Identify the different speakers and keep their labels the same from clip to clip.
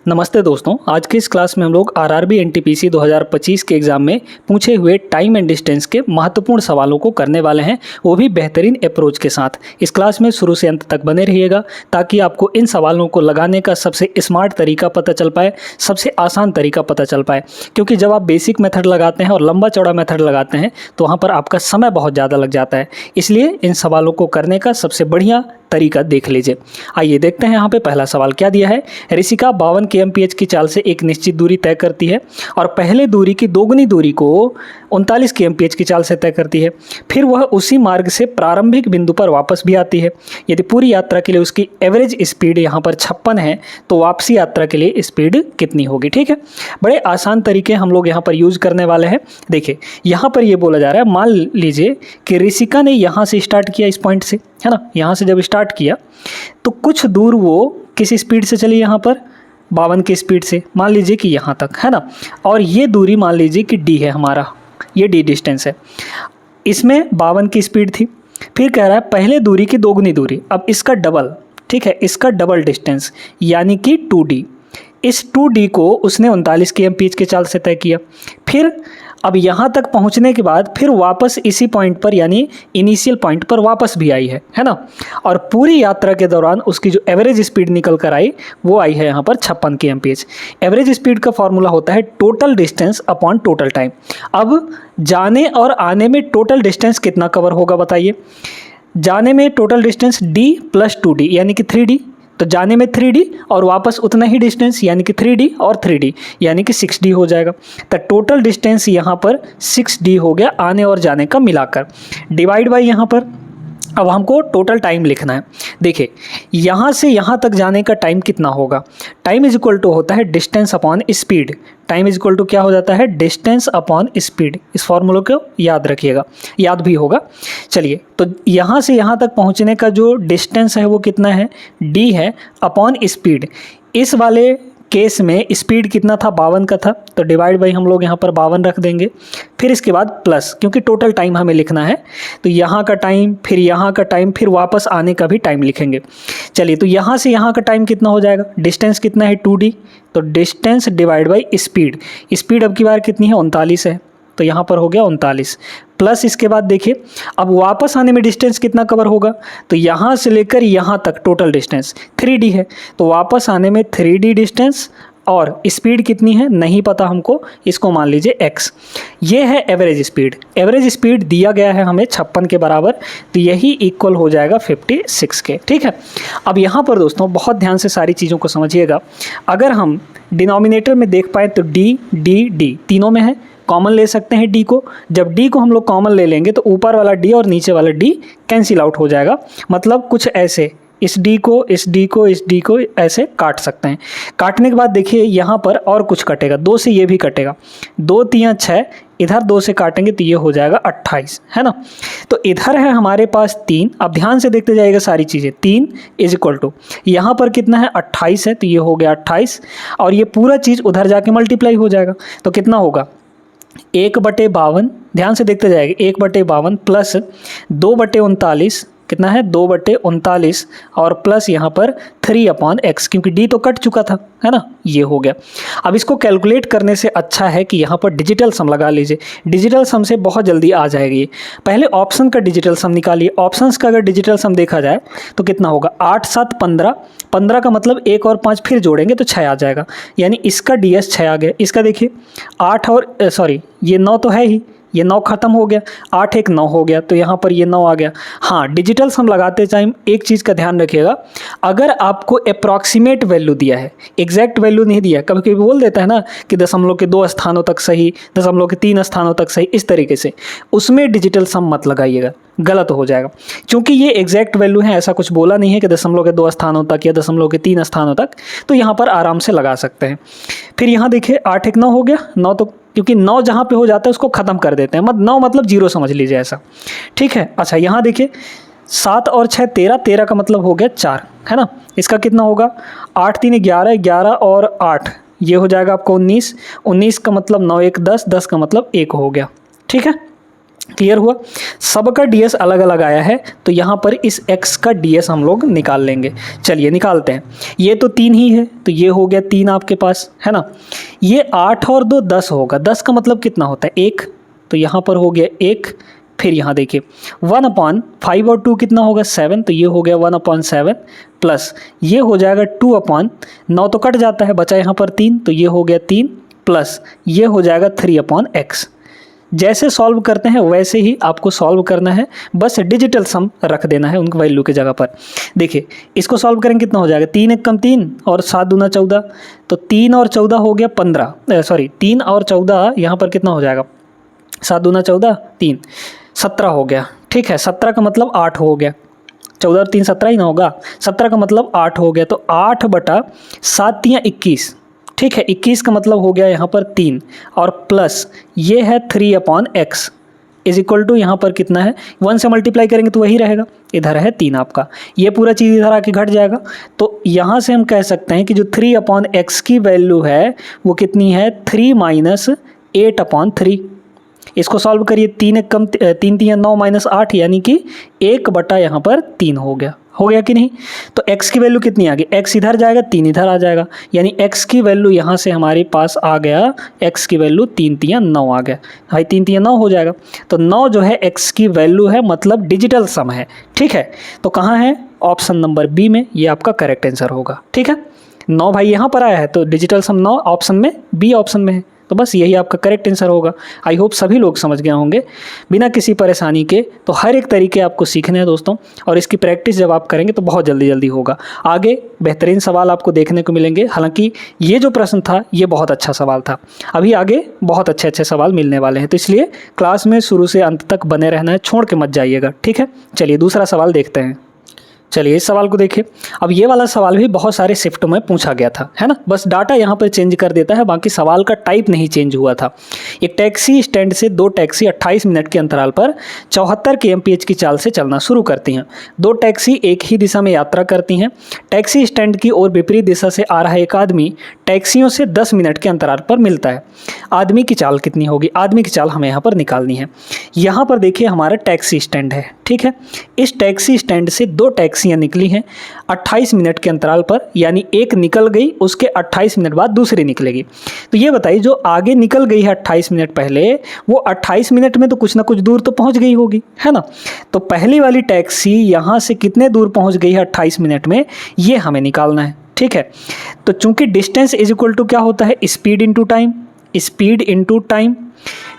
Speaker 1: नमस्ते दोस्तों, आज के इस क्लास में हम लोग आरआरबी एनटीपीसी 2025 के एग्ज़ाम में पूछे हुए टाइम एंड डिस्टेंस के महत्वपूर्ण सवालों को करने वाले हैं, वो भी बेहतरीन अप्रोच के साथ। इस क्लास में शुरू से अंत तक बने रहिएगा ताकि आपको इन सवालों को लगाने का सबसे स्मार्ट तरीका पता चल पाए, सबसे आसान तरीका पता चल पाए। क्योंकि जब आप बेसिक मेथड लगाते हैं और लंबा चौड़ा मेथड लगाते हैं तो वहाँ पर आपका समय बहुत ज़्यादा लग जाता है। इसलिए इन सवालों को करने का सबसे बढ़िया तरीका देख लीजिए। आइए देखते हैं यहाँ पे पहला सवाल क्या दिया है। ऋषिका 52 kmph की चाल से एक निश्चित दूरी तय करती है और पहले दूरी की दोगुनी दूरी को 39 kmph की चाल से तय करती है। फिर वह उसी मार्ग से प्रारंभिक बिंदु पर वापस भी आती है। यदि पूरी यात्रा के लिए उसकी एवरेज स्पीड यहाँ पर 56 है तो वापसी यात्रा के लिए स्पीड कितनी होगी। ठीक है, बड़े आसान तरीके हम लोग यहाँ पर यूज करने वाले हैं। देखिए यहाँ पर ये बोला जा रहा है, मान लीजिए कि ऋषिका ने यहाँ से स्टार्ट किया, इस पॉइंट से, है ना, यहाँ से जब स्टार्ट किया तो कुछ दूर वो किस स्पीड से चली, यहाँ पर 52 की स्पीड से, मान लीजिए कि यहाँ तक, है ना। और ये दूरी मान लीजिए कि डी है हमारा, ये डी डिस्टेंस है। इसमें 52 की स्पीड थी। फिर कह रहा है पहले दूरी की दोगुनी दूरी, अब इसका डबल, ठीक है, इसका डबल डिस्टेंस यानी कि 2D। इस 2D को उसने 39 kmph के चाल से तय किया। फिर अब यहाँ तक पहुँचने के बाद फिर वापस इसी पॉइंट पर यानी इनिशियल पॉइंट पर वापस भी आई है ना। और पूरी यात्रा के दौरान उसकी जो एवरेज स्पीड निकल कर आई वो आई है यहाँ पर 56 kmph। एवरेज स्पीड का फॉर्मूला होता है total distance upon total time. अब जाने और आने में टोटल डिस्टेंस कितना कवर होगा बताइए। जाने में टोटल डिस्टेंस d + 2D यानी कि 3D, तो जाने में 3D और वापस उतना ही डिस्टेंस यानी कि 3D और 3D यानी कि 6D हो जाएगा। तो टोटल डिस्टेंस यहाँ पर 6D हो गया आने और जाने का मिलाकर, डिवाइड बाय यहाँ पर अब हमको टोटल टाइम लिखना है। देखिए यहाँ से यहाँ तक जाने का टाइम कितना होगा। टाइम इज इक्वल टू होता है distance upon speed. Time is equal to क्या हो जाता है, डिस्टेंस अपॉन स्पीड। इस फॉर्मूले को याद रखिएगा, याद भी होगा। चलिए तो यहाँ से यहाँ तक पहुँचने का जो डिस्टेंस है वो कितना है, d है अपॉन स्पीड। इस वाले केस में स्पीड कितना था, 52 का था, तो डिवाइड बाई हम लोग यहाँ पर 52 रख देंगे। फिर इसके बाद प्लस, क्योंकि टोटल टाइम हमें लिखना है तो यहाँ का टाइम, फिर यहाँ का टाइम, फिर वापस आने का भी टाइम लिखेंगे। चलिए तो यहाँ से यहाँ का टाइम कितना हो जाएगा, डिस्टेंस कितना है 2D, तो distance divide by speed. Speed अब की बार कितनी है, 39 है, तो यहाँ पर हो गया 39 प्लस इसके बाद देखिए अब वापस आने में डिस्टेंस कितना कवर होगा, तो यहाँ से लेकर यहाँ तक टोटल डिस्टेंस 3D है, तो वापस आने में 3D डिस्टेंस और स्पीड कितनी है नहीं पता हमको, इसको मान लीजिए x। ये है एवरेज स्पीड। एवरेज स्पीड दिया गया है हमें 56 के बराबर, तो यही इक्वल हो जाएगा 56 के। ठीक है, अब यहाँ पर दोस्तों बहुत ध्यान से सारी चीज़ों को समझिएगा। अगर हम डिनोमिनेटर में देख पाए तो d d d तीनों में है, कॉमन ले सकते हैं d को। जब d को हम लोग कॉमन ले लेंगे तो ऊपर वाला d और नीचे वाला d कैंसिल आउट हो जाएगा। मतलब कुछ ऐसे इस d को इस d को इस d को ऐसे काट सकते हैं। काटने के बाद देखिए यहाँ पर और कुछ कटेगा, 2 से ये भी कटेगा, 2 3 6, इधर 2 से काटेंगे तो ये हो जाएगा 28, है ना। तो इधर है हमारे पास 3। अब ध्यान से देखते जाइएगा सारी चीज़ें। 3 इज इक्वल टू यहाँ पर कितना है 28 है, तो ये हो गया 28 और ये पूरा चीज़ उधर जाके मल्टीप्लाई हो जाएगा। तो कितना होगा 1/52, ध्यान से देखते जाएंगे, 1/52 प्लस 2/39 कितना है 2/39 और प्लस यहाँ पर 3/x, क्योंकि d तो कट चुका था, है ना, ये हो गया। अब इसको कैलकुलेट करने से अच्छा है कि यहाँ पर डिजिटल सम लगा लीजिए। डिजिटल सम से बहुत जल्दी आ जाएगी। पहले ऑप्शन का डिजिटल सम निकालिए। ऑप्शंस का अगर डिजिटल सम देखा जाए तो कितना होगा 8 7 15, 15 का मतलब 1 और 5 फिर जोड़ेंगे तो 6 आ जाएगा, यानी इसका ds 6 आ गया। इसका देखिए 8 और सॉरी ये 9 तो है ही, ये 9 खत्म हो गया, 8 1 9 हो गया, तो यहाँ पर ये 9 आ गया। हाँ, डिजिटल सम लगाते टाइम एक चीज़ का ध्यान रखिएगा, अगर आपको अप्रॉक्सीमेट वैल्यू दिया है, एग्जैक्ट वैल्यू नहीं दिया, कभी कभी बोल देता है ना कि दशमलव के 2 स्थानों तक सही, दशमलव के 3 स्थानों तक सही, इस तरीके से, उसमें डिजिटल सम मत लगाइएगा, गलत हो जाएगा। क्योंकि ये एग्जैक्ट वैल्यू है, ऐसा कुछ बोला नहीं है कि दशमलव के 2 स्थानों तक या दशमलव के 3 स्थानों तक, तो यहाँ पर आराम से लगा सकते हैं। फिर यहाँ देखिए 8 1 9 हो गया, 9 तो क्योंकि 9 जहाँ पे हो जाता है उसको ख़त्म कर देते हैं, 9 मतलब 0 समझ लीजिए ऐसा। ठीक है, अच्छा यहाँ देखिए 7 और 6 13, 13 का मतलब हो गया 4, है ना। इसका कितना होगा 8 3 11, 11 और 8 ये हो जाएगा आपको 19, 19 का मतलब 9 1 10, 10 का मतलब 1 हो गया। ठीक है, क्लियर हुआ? सबका ds अलग अलग आया है, तो यहाँ पर इस x का ds हम लोग निकाल लेंगे। चलिए निकालते हैं। ये तो 3 ही है, तो ये हो गया 3 आपके पास, है ना। ये 8 और 2 10 होगा। 10 का मतलब कितना होता है? 1, तो यहाँ पर हो गया 1। फिर यहाँ देखिए 1/5 और 2 कितना होगा? 7, तो ये हो गया 1/7 प्लस ये हो जाएगा 2/9, तो कट जाता है, बचा यहाँ पर 3, तो ये हो गया 3 प्लस ये हो जाएगा 3/x। जैसे सॉल्व करते हैं वैसे ही आपको सॉल्व करना है, बस डिजिटल सम रख देना है उनकी वैल्यू की जगह पर। देखिए इसको सॉल्व करेंगे कितना हो जाएगा? 3 × 3 और 7 दूना 14, तो 3 और 14 हो गया 15, सॉरी 3 और 14 यहाँ पर कितना हो जाएगा? 7 दूना 14, 3 17 हो गया। ठीक है, 17 का मतलब 8 हो गया। 14 और 3 17 ही ना होगा, 17 का मतलब 8 हो गया, तो 8/7 × 21। ठीक है, 21 का मतलब हो गया यहाँ पर 3 और प्लस ये है 3/x इज इक्वल टू यहाँ पर कितना है? 1 से मल्टीप्लाई करेंगे तो वही रहेगा, इधर है 3 आपका, ये पूरा चीज़ इधर आके घट जाएगा। तो यहाँ से हम कह सकते हैं कि जो 3/x की वैल्यू है वो कितनी है? 3 - 8/3। इसको सॉल्व करिए, 3 × 3 × 9 - 8 यानी कि 1/, यहाँ पर 3 हो गया कि नहीं? तो x की वैल्यू कितनी आ गई? x इधर जाएगा, 3 इधर आ जाएगा, यानी x की वैल्यू यहाँ से हमारे पास आ गया, x की वैल्यू 3 × 9 आ गया। भाई 3 × 9 हो जाएगा, तो 9 जो है x की वैल्यू है, मतलब डिजिटल सम है। ठीक है, तो कहाँ है? ऑप्शन नंबर बी में, ये आपका करेक्ट आंसर होगा। ठीक है, 9 भाई यहाँ पर आया है, तो डिजिटल सम 9 ऑप्शन में, बी ऑप्शन में है, तो बस यही आपका करेक्ट आंसर होगा। आई होप सभी लोग समझ गए होंगे बिना किसी परेशानी के। तो हर एक तरीके आपको सीखने हैं दोस्तों, और इसकी प्रैक्टिस जब आप करेंगे तो बहुत जल्दी होगा। आगे बेहतरीन सवाल आपको देखने को मिलेंगे। हालांकि ये जो प्रश्न था ये बहुत अच्छा सवाल था, अभी आगे बहुत अच्छे सवाल मिलने वाले हैं, तो इसलिए क्लास में शुरू से अंत तक बने रहना है, छोड़ के मत जाइएगा। ठीक है, चलिए दूसरा सवाल देखते हैं। चलिए इस सवाल को देखिए। अब ये वाला सवाल भी बहुत सारे शिफ्टों में पूछा गया था, है ना। बस डाटा यहाँ पर चेंज कर देता है, बाकी सवाल का टाइप नहीं चेंज हुआ था। एक टैक्सी स्टैंड से 2 टैक्सी 28 मिनट के अंतराल पर 74 km/h की चाल से चलना शुरू करती हैं। 2 टैक्सी एक ही दिशा में यात्रा करती हैं। टैक्सी स्टैंड की ओर विपरीत दिशा से आ रहा एक आदमी टैक्सियों से 10 मिनट के अंतराल पर मिलता है। आदमी की चाल कितनी होगी? आदमी की चाल हमें यहाँ पर निकालनी है। यहाँ पर देखिए हमारा टैक्सी स्टैंड है, ठीक है। इस टैक्सी स्टैंड से 2 टैक्सियाँ निकली हैं 28 मिनट के अंतराल पर, यानी एक निकल गई, उसके 28 मिनट बाद दूसरी निकलेगी। तो ये बताइए जो आगे निकल गई है 28 मिनट पहले, वो 28 मिनट में तो कुछ ना कुछ दूर तो पहुंच गई होगी, है ना। तो पहली वाली टैक्सी यहाँ से कितने दूर पहुंच गई है 28 मिनट में, ये हमें निकालना है, ठीक है। तो चूंकि डिस्टेंस इज इक्वल टू क्या होता है? Speed into time, speed into time.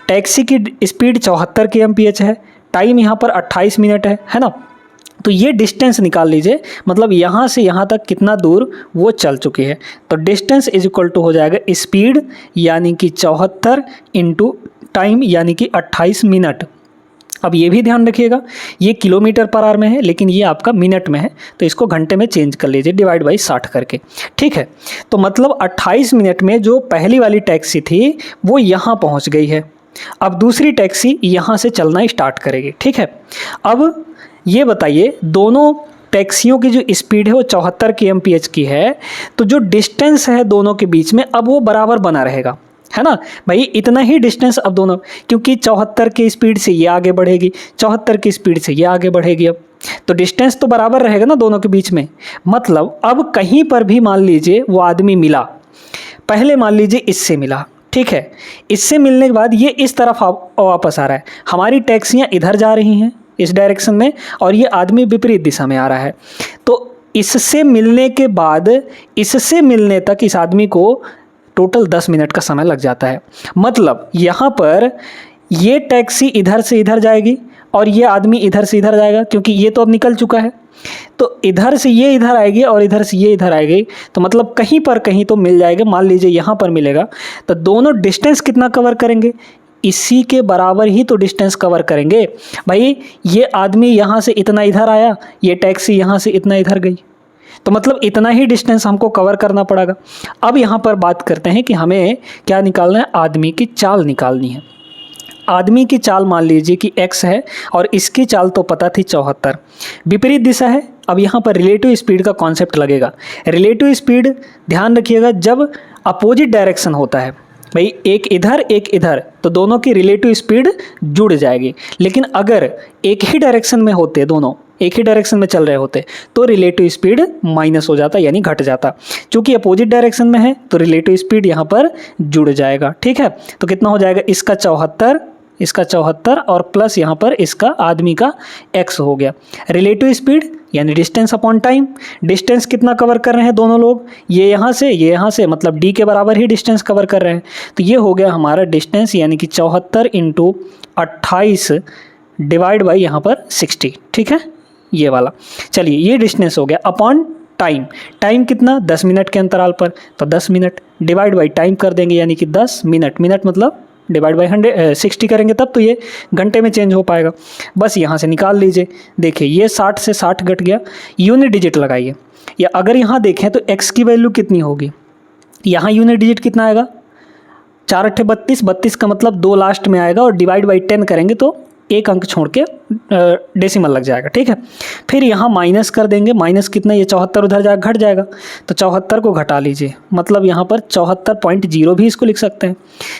Speaker 1: Taxi की स्पीड 74 km/h है, टाइम यहाँ पर 28 मिनट है ना। तो ये डिस्टेंस निकाल लीजिए, मतलब यहाँ से यहाँ तक कितना दूर वो चल चुकी है। तो डिस्टेंस इज इक्वल टू हो जाएगा स्पीड यानी कि 74 इंटू टाइम यानी कि 28 मिनट। अब ये भी ध्यान रखिएगा ये km/h में है, लेकिन ये आपका मिनट में है, तो इसको घंटे में चेंज कर लीजिए डिवाइड बाई 60 करके, ठीक है। तो मतलब 28 मिनट में जो पहली वाली टैक्सी थी वो यहाँ पहुँच गई है। अब दूसरी टैक्सी यहाँ से चलना स्टार्ट करेगी, ठीक है। अब ये बताइए दोनों टैक्सियों की जो स्पीड है वो 74 km/h की है, तो जो डिस्टेंस है दोनों के बीच में अब वो बराबर बना रहेगा, है ना भाई। इतना ही डिस्टेंस अब दोनों, क्योंकि 74 की स्पीड से ये आगे बढ़ेगी, 74 की स्पीड से ये आगे बढ़ेगी, अब तो डिस्टेंस तो बराबर रहेगा ना दोनों के बीच में। मतलब अब कहीं पर भी मान लीजिए वो आदमी मिला, पहले मान लीजिए इससे मिला, ठीक है। इससे मिलने के बाद ये इस तरफ वापस आ रहा है, हमारी टैक्सियाँ इधर जा रही हैं इस डायरेक्शन में, और ये आदमी विपरीत दिशा में आ रहा है। तो इससे मिलने के बाद इससे मिलने तक इस आदमी को टोटल 10 मिनट का समय लग जाता है। मतलब यहाँ पर ये टैक्सी इधर से इधर जाएगी और ये आदमी इधर से इधर जाएगा, क्योंकि ये तो अब निकल चुका है। तो इधर से ये इधर आएगी और इधर से ये इधर आएगी, तो मतलब कहीं पर कहीं तो मिल जाएगा। मान लीजिए यहाँ पर मिलेगा, तो दोनों डिस्टेंस कितना कवर करेंगे? इसी के बराबर ही तो डिस्टेंस कवर करेंगे भाई। ये आदमी यहाँ से इतना इधर आया, ये टैक्सी यहाँ से इतना इधर गई, तो मतलब इतना ही डिस्टेंस हमको कवर करना पड़ेगा। अब यहाँ पर बात करते हैं कि हमें क्या निकालना है? आदमी की चाल निकालनी है। आदमी की चाल मान लीजिए कि x है और इसकी चाल तो पता थी 74, विपरीत दिशा है। अब यहाँ पर रिलेटिव स्पीड का कॉन्सेप्ट लगेगा। रिलेटिव स्पीड ध्यान रखिएगा, जब अपोजिट डायरेक्शन होता है, भाई एक इधर तो दोनों की रिलेटिव स्पीड जुड़ जाएगी। लेकिन अगर एक ही डायरेक्शन में होते, दोनों एक ही डायरेक्शन में चल रहे होते तो रिलेटिव स्पीड माइनस हो जाता, यानी घट जाता। क्योंकि अपोजिट डायरेक्शन में है तो रिलेटिव स्पीड यहाँ पर जुड़ जाएगा। ठीक है, तो कितना हो जाएगा, इसका 74 और प्लस यहाँ पर इसका आदमी का x हो गया। रिलेटिव स्पीड यानी डिस्टेंस अपॉन टाइम, डिस्टेंस कितना कवर कर रहे हैं दोनों लोग, ये यहाँ से मतलब d के बराबर ही डिस्टेंस कवर कर रहे हैं। तो ये हो गया हमारा डिस्टेंस, यानी कि 74 × 28 डिवाइड बाई यहाँ पर 60। ठीक है, ये वाला। चलिए ये डिस्टेंस हो गया अपॉन टाइम। टाइम कितना, 10 मिनट के अंतराल पर, तो 10 मिनट डिवाइड बाई टाइम कर देंगे, यानी कि 10 मिनट। मिनट मतलब डिवाइड बाई 60 करेंगे तब तो ये घंटे में चेंज हो पाएगा। बस यहाँ से निकाल लीजिए। देखिए ये 60 से 60 घट गया, यूनिट डिजिट लगाइए। या अगर यहाँ देखें तो x की वैल्यू कितनी होगी, यहाँ यूनिट डिजिट कितना आएगा, 4 × 32, 32 का मतलब 2 लास्ट में आएगा, और डिवाइड बाई 10 करेंगे तो एक अंक छोड़ के डेसिमल लग जाएगा। ठीक है, फिर यहाँ माइनस कर देंगे, माइनस कितना, ये 74 उधर जाएगा, घट जाएगा, तो 74 को घटा लीजिए, मतलब यहाँ पर 74.0 भी इसको लिख सकते हैं।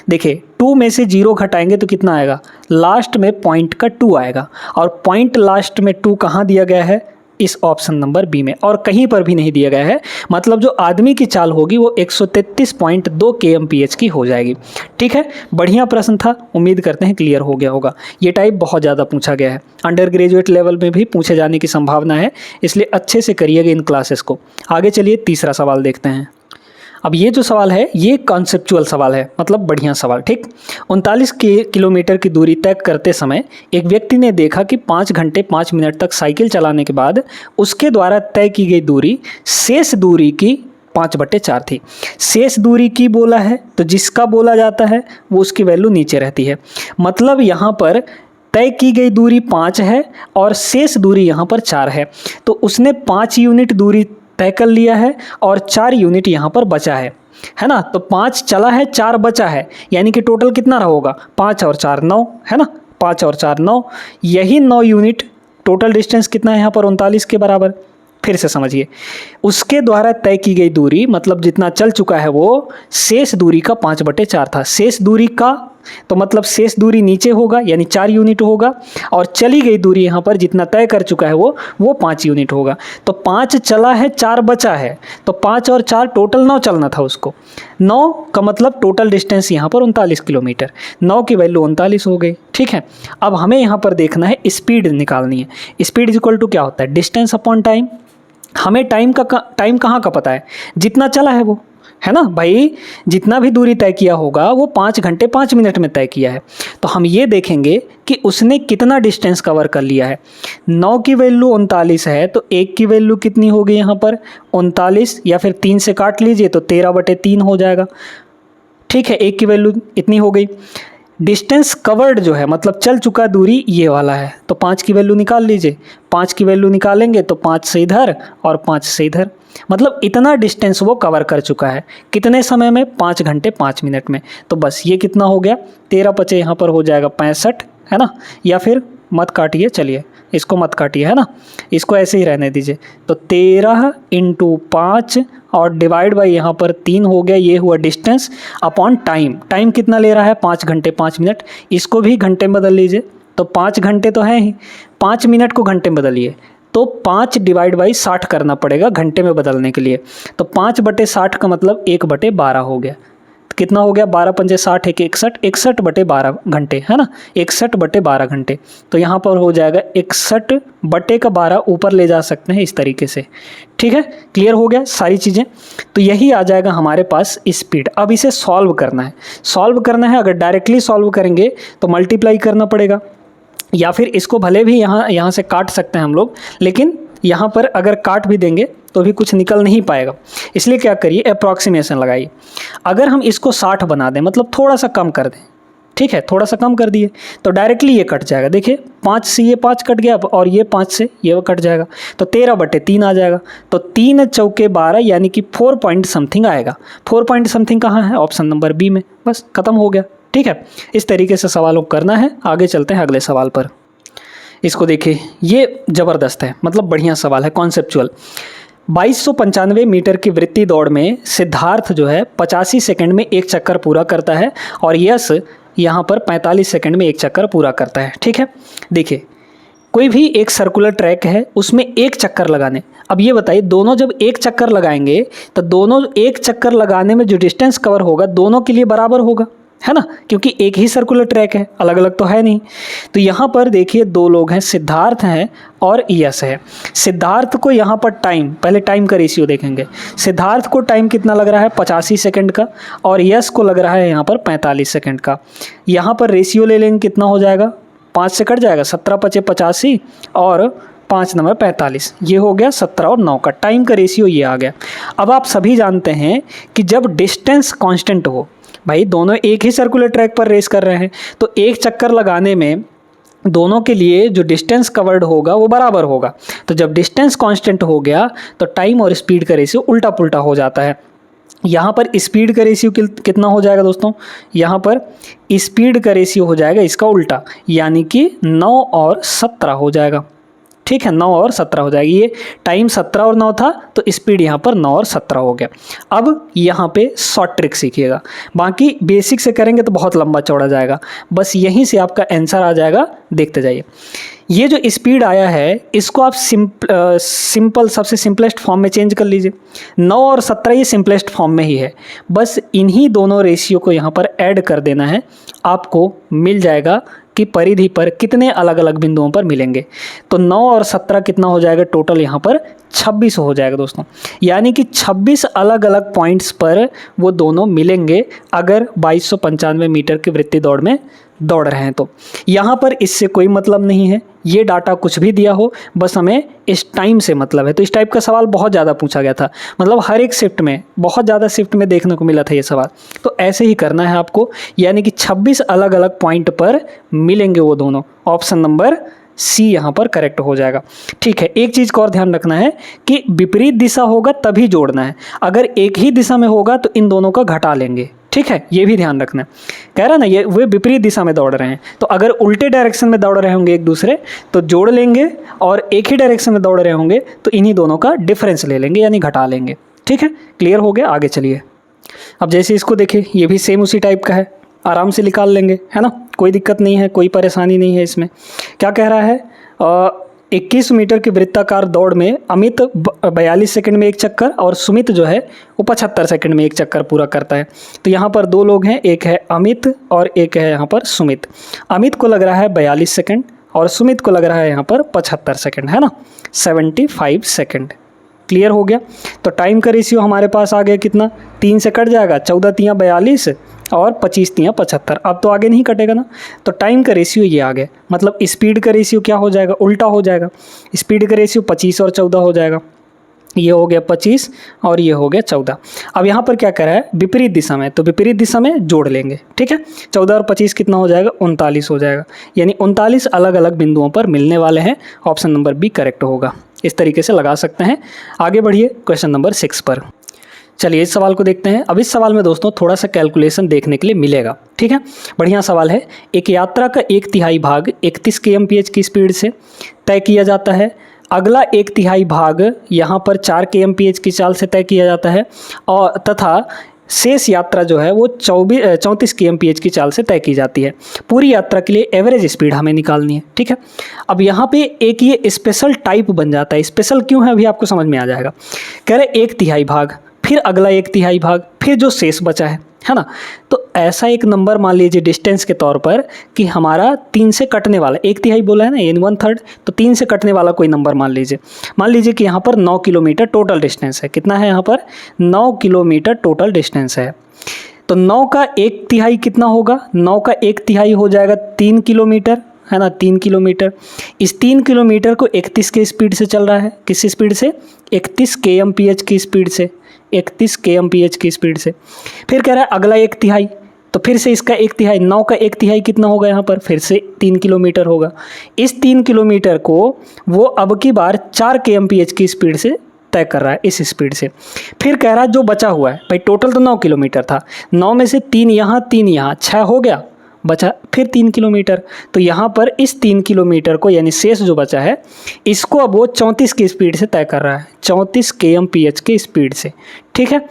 Speaker 1: देखिए 2 में से 0 घटाएंगे तो कितना आएगा, लास्ट में पॉइंट का 2 आएगा, और पॉइंट लास्ट में 2 कहाँ दिया गया है, इस ऑप्शन नंबर बी में, और कहीं पर भी नहीं दिया गया है। मतलब जो आदमी की चाल होगी वो 133.2 kmph की हो जाएगी। ठीक है, बढ़िया प्रश्न था, उम्मीद करते हैं क्लियर हो गया होगा। ये टाइप बहुत ज़्यादा पूछा गया है, अंडर ग्रेजुएट लेवल में भी पूछे जाने की संभावना है, इसलिए अच्छे से करिएगा इन क्लासेस को। आगे चलिए तीसरा सवाल देखते हैं। अब ये जो सवाल है ये कॉन्सेप्चुअल सवाल है, मतलब बढ़िया सवाल। ठीक, 39 किलोमीटर की दूरी तय करते समय एक व्यक्ति ने देखा कि 5 घंटे 5 मिनट तक साइकिल चलाने के बाद उसके द्वारा तय की गई दूरी शेष दूरी की 5/4 थी। शेष दूरी की बोला है तो जिसका बोला जाता है वो उसकी वैल्यू नीचे रहती है। मतलब यहाँ पर तय की गई दूरी 5 है और शेष दूरी यहाँ पर 4 है, तो उसने 5 यूनिट दूरी तय कर लिया है और 4 यूनिट यहाँ पर बचा है ना। तो 5 चला है, 4 बचा है, यानी कि टोटल कितना होगा, 5 और 4 9, है ना, 5 और 4 9, यही 9 यूनिट। टोटल डिस्टेंस कितना है यहाँ पर, 39 के बराबर। फिर से समझिए, उसके द्वारा तय की गई दूरी मतलब जितना चल चुका है वो शेष दूरी का 5/4 था। शेष दूरी का तो मतलब शेष दूरी नीचे होगा, यानी 4 यूनिट होगा, और चली गई दूरी यहाँ पर जितना तय कर चुका है वो 5 यूनिट होगा। तो 5 चला है, 4 बचा है, तो 5 और 4 टोटल 9 चलना था उसको। 9 का मतलब टोटल डिस्टेंस यहाँ पर 39 किलोमीटर, 9 की वैल्यू 39 हो गई। ठीक है, अब हमें यहाँ पर देखना है, स्पीड निकालनी है। स्पीड इज इक्वल टू क्या होता है, डिस्टेंस अपॉन टाइम। हमें टाइम कहाँ का पता है, जितना चला है वो, है ना भाई, जितना भी दूरी तय किया होगा वो 5 घंटे 5 मिनट में तय किया है। तो हम ये देखेंगे कि उसने कितना डिस्टेंस कवर कर लिया है। 9 की वैल्यू 39 है, तो 1 की वैल्यू कितनी होगी यहाँ पर 39, या फिर 3 से काट लीजिए तो 13/3 हो जाएगा। ठीक है, 1 की वैल्यू इतनी हो गई। डिस्टेंस कवर्ड जो है मतलब चल चुका दूरी ये वाला है, तो 5 की वैल्यू निकाल लीजिए। 5 की वैल्यू निकालेंगे तो 5 से इधर और 5 से इधर, मतलब इतना डिस्टेंस वो कवर कर चुका है। कितने समय में, 5 घंटे 5 मिनट में। तो बस ये कितना हो गया, 13 पचे यहाँ पर हो जाएगा 65, है ना। या फिर मत काटिए, चलिए इसको मत काटिए, है ना, इसको ऐसे ही रहने दीजिए। तो 13 × 5 और डिवाइड बाई यहाँ पर 3 हो गया, ये हुआ डिस्टेंस अपॉन टाइम। टाइम कितना ले रहा है, 5 घंटे 5 मिनट, इसको भी घंटे में बदल लीजिए। तो 5 घंटे तो है ही, 5 मिनट को घंटे में बदलिए तो 5 डिवाइड बाई 60 करना पड़ेगा घंटे में बदलने के लिए। तो 5/60 का मतलब 1/12 हो गया। तो कितना हो गया, 12 पंजे 60 है कि 61, 61/12 घंटे, है ना, 61/12 घंटे। तो यहाँ पर हो जाएगा 61/12, ऊपर ले जा सकते हैं इस तरीके से। ठीक है, क्लियर हो गया सारी चीज़ें। तो यही आ जाएगा हमारे पास स्पीड। अब इसे सॉल्व करना है। अगर डायरेक्टली सॉल्व करेंगे तो मल्टीप्लाई करना पड़ेगा, या फिर इसको भले भी यहाँ से काट सकते हैं हम लोग, लेकिन यहाँ पर अगर काट भी देंगे तो भी कुछ निकल नहीं पाएगा। इसलिए क्या करिए, अप्रॉक्सीमेशन लगाइए। अगर हम इसको 60 बना दें, मतलब थोड़ा सा कम कर दें, ठीक है, थोड़ा सा कम कर दिए तो डायरेक्टली ये कट जाएगा। देखिए 5 से ये 5 कट गया और ये 5 से ये कट जाएगा, तो 13/3 आ जाएगा। तो 3 चौके 12, यानी कि 4 पॉइंट समथिंग आएगा। 4 पॉइंट समथिंग कहाँ है, ऑप्शन नंबर बी में। बस खत्म हो गया। ठीक है, इस तरीके से सवालों को करना है। आगे चलते हैं अगले सवाल पर। इसको देखिए, ये ज़बरदस्त है, मतलब बढ़िया सवाल है, कॉन्सेप्चुअल। 2295 मीटर की वृत्ति दौड़ में सिद्धार्थ जो है 85 सेकंड में एक चक्कर पूरा करता है और यश यहाँ पर 45 सेकंड में एक चक्कर पूरा करता है। ठीक है, देखिए कोई भी एक सर्कुलर ट्रैक है, उसमें एक चक्कर लगाने, अब ये बताइए दोनों जब एक चक्कर लगाएंगे तो दोनों एक चक्कर लगाने में जो डिस्टेंस कवर होगा दोनों के लिए बराबर होगा, है ना, क्योंकि एक ही सर्कुलर ट्रैक है, अलग अलग तो है नहीं। तो यहाँ पर देखिए दो लोग हैं, सिद्धार्थ हैं और यश है। सिद्धार्थ को यहाँ पर टाइम, पहले टाइम का रेशियो देखेंगे। सिद्धार्थ को टाइम कितना लग रहा है 85 सेकंड का और यश को लग रहा है यहाँ पर 45 सेकंड का। यहाँ पर रेशियो ले लेंगे, कितना हो जाएगा, 5 से कट जाएगा, 17 × 5 = 85 और 5 × 9 = 45, ये हो गया 17 और 9 का टाइम का रेशियो ये आ गया। अब आप सभी जानते हैं कि जब डिस्टेंस कांस्टेंट हो, भाई दोनों एक ही सर्कुलर ट्रैक पर रेस कर रहे हैं तो एक चक्कर लगाने में दोनों के लिए जो डिस्टेंस कवर्ड होगा वो बराबर होगा। तो जब डिस्टेंस कांस्टेंट हो गया तो टाइम और स्पीड का रेशियो उल्टा पुल्टा हो जाता है। यहाँ पर स्पीड का रेशियो कितना हो जाएगा दोस्तों, यहाँ पर स्पीड का रेशियो हो जाएगा इसका उल्टा, यानी कि 9 और 17 हो जाएगा। ठीक है, 9 और 17 हो जाएगी। ये टाइम 17 और 9 था तो स्पीड यहाँ पर 9 और 17 हो गया। अब यहाँ पे शॉर्ट ट्रिक सीखिएगा, बाकी बेसिक से करेंगे तो बहुत लंबा चौड़ा जाएगा, बस यहीं से आपका आंसर आ जाएगा, देखते जाइए। ये जो स्पीड आया है इसको आप सिंपल सबसे सिंपलेस्ट फॉर्म में चेंज कर लीजिए। 9 और 17 ये सिंपलेस्ट फॉर्म में ही है, बस इन्हीं दोनों रेशियो को यहाँ पर ऐड कर देना है, आपको मिल जाएगा कि परिधि पर कितने अलग अलग बिंदुओं पर मिलेंगे। तो 9 और 17 कितना हो जाएगा, टोटल यहाँ पर 26 हो जाएगा दोस्तों, यानी कि 26 अलग अलग पॉइंट्स पर वो दोनों मिलेंगे अगर 2295 मीटर की वृत्ति दौड़ में दौड़ रहे हैं। तो यहाँ पर इससे कोई मतलब नहीं है, ये डाटा कुछ भी दिया हो, बस हमें इस टाइम से मतलब है। तो इस टाइप का सवाल बहुत ज़्यादा पूछा गया था, मतलब हर एक शिफ्ट में, बहुत ज़्यादा शिफ्ट में देखने को मिला था ये सवाल। तो ऐसे ही करना है आपको, यानी कि 26 अलग अलग पॉइंट पर मिलेंगे वो दोनों। ऑप्शन नंबर सी यहाँ पर करेक्ट हो जाएगा। ठीक है, एक चीज़ को और ध्यान रखना है कि विपरीत दिशा होगा तभी जोड़ना है, अगर एक ही दिशा में होगा तो इन दोनों का घटा लेंगे। ठीक है, ये भी ध्यान रखना है। कह रहा ना ये वे विपरीत दिशा में दौड़ रहे हैं, तो अगर उल्टे डायरेक्शन में दौड़ रहे होंगे एक दूसरे तो जोड़ लेंगे, और एक ही डायरेक्शन में दौड़ रहे होंगे तो इन्हीं दोनों का डिफरेंस ले लेंगे, यानी घटा लेंगे। ठीक है, क्लियर हो गया, आगे चलिए। अब जैसे इसको देखिए, ये भी सेम उसी टाइप का है, आराम से निकाल लेंगे, है ना, कोई दिक्कत नहीं है, कोई परेशानी नहीं है इसमें। क्या कह रहा है, 21 मीटर की वृत्ताकार दौड़ में अमित 42 सेकंड में एक चक्कर और सुमित जो है वो 75 सेकंड में एक चक्कर पूरा करता है। तो यहाँ पर दो लोग हैं, एक है अमित और एक है यहाँ पर सुमित। अमित को लग रहा है 42 सेकंड और सुमित को लग रहा है यहाँ पर 75 सेकंड, है ना, 75 सेकंड। क्लियर हो गया। तो टाइम का रेशियो हमारे पास आ गया कितना, 3 से कट जाएगा, 14 × 3 = 42 और 25 × 3 = 75। अब तो आगे नहीं कटेगा ना, तो टाइम का रेशियो ये आ गया, मतलब स्पीड का रेशियो क्या हो जाएगा, उल्टा हो जाएगा। स्पीड का रेशियो 25 और 14 हो जाएगा, ये हो गया 25 और ये हो गया 14। अब यहाँ पर क्या कर रहा है, विपरीत दिशा में, तो विपरीत दिशा में जोड़ लेंगे। ठीक है, 14 और 25 कितना हो जाएगा, 39 हो जाएगा, यानी 39 अलग अलग बिंदुओं पर मिलने वाले हैं। ऑप्शन नंबर बी करेक्ट होगा। इस तरीके से लगा सकते हैं। आगे बढ़िए क्वेश्चन नंबर 6 पर। चलिए इस सवाल को देखते हैं। अब इस सवाल में दोस्तों थोड़ा सा कैलकुलेशन देखने के लिए मिलेगा। ठीक है, बढ़िया सवाल है। एक यात्रा का 1/3 भाग 31 kmph की स्पीड से तय किया जाता है। अगला 1/3 भाग यहाँ पर 4 kmph की चाल से तय किया जाता है, और तथा शेष यात्रा जो है वो 34 kmph की चाल से तय की जाती है। पूरी यात्रा के लिए एवरेज स्पीड हमें निकालनी है। ठीक है, अब यहाँ पे एक ये स्पेशल टाइप बन जाता है। स्पेशल क्यों है अभी आपको समझ में आ जाएगा। कह रहे 1/3 भाग, फिर अगला 1/3 भाग, फिर जो शेष बचा है ना। तो ऐसा एक नंबर मान लीजिए डिस्टेंस के तौर पर कि हमारा 3 से कटने वाला, 1/3 बोला है ना, यानी 1/3, तो 3 से कटने वाला कोई नंबर मान लीजिए कि यहाँ पर 9 किलोमीटर टोटल डिस्टेंस है। कितना है यहाँ पर, 9 किलोमीटर टोटल डिस्टेंस है। तो 9 का 1/3 कितना होगा, 9 का 1/3 हो जाएगा 3 किलोमीटर, है ना, 3 किलोमीटर। इस 3 किलोमीटर को 31 के स्पीड से चल रहा है। किस स्पीड से, 31 kmph की स्पीड से, 31 kmph की स्पीड से। फिर कह रहा है अगला 1/3, तो फिर से इसका 1/3, 9 का 1/3 कितना होगा यहाँ पर, फिर से 3 किलोमीटर होगा। इस 3 किलोमीटर को वो अब की बार 4 kmph की स्पीड से तय कर रहा है, इस स्पीड से। फिर कह रहा है जो बचा हुआ है, भाई टोटल तो 9 किलोमीटर था, 9 में से 3 यहाँ 3 यहाँ, 6 हो गया, बचा फिर 3 किलोमीटर। तो यहाँ पर इस 3 किलोमीटर को यानी शेष जो बचा है इसको अब वो 34 की स्पीड से तय कर रहा है, 34 kmph की स्पीड से। ठीक है,